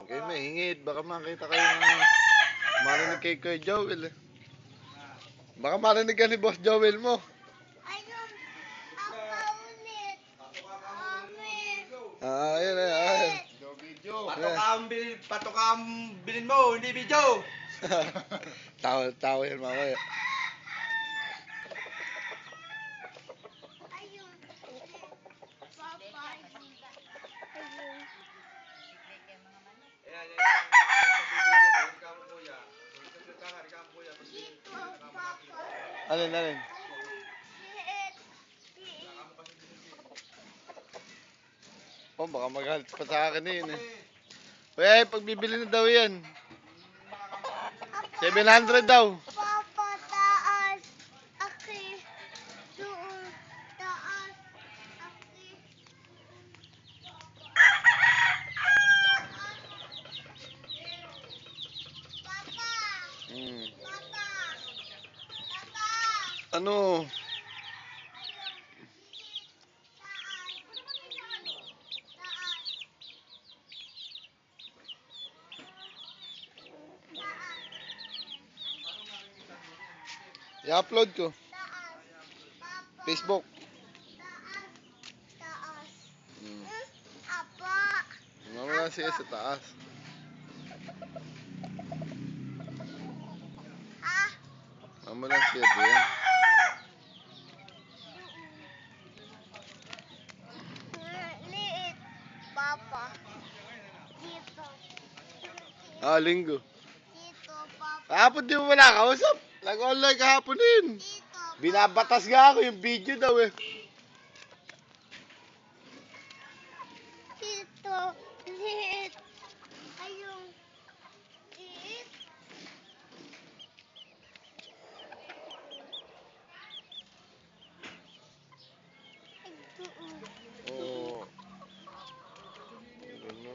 Okay, maingit. Baka makita kayo ng marinig kay Kuya Joel. Baka marinig ka ni Boss Joel mo. Ayun, ayun. Patok ang bilin mo, hindi video. Tawa yan mamaya. Alin? Oh, baka magalit pa sa akin yun eh. Uy, pagbibili na daw yan. 700 daw. Papa, taas. Aki. Doon. Taas. Aki. Papa. Papa. Papa. Ano? I-upload ko. Facebook. Taas. Hmm. Apa. Mamaya siya sa taas. Ha? Mamaya siya diyan. Liit. Papa. Dito. Linggo. Dito, Papa. Kahapon di mo wala kausap. Nag-online kahapon din. Dito. Binabatas nga ako yung video daw eh. Dito. Liit. Ayun. Liit. Oo. Ano?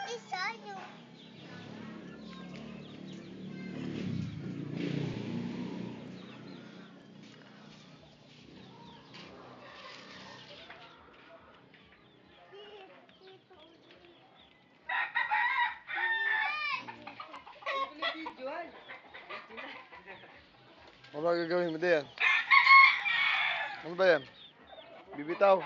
Isa yun. Ano ba gagawin mo diyan? Ano ba yan? Bibitaw.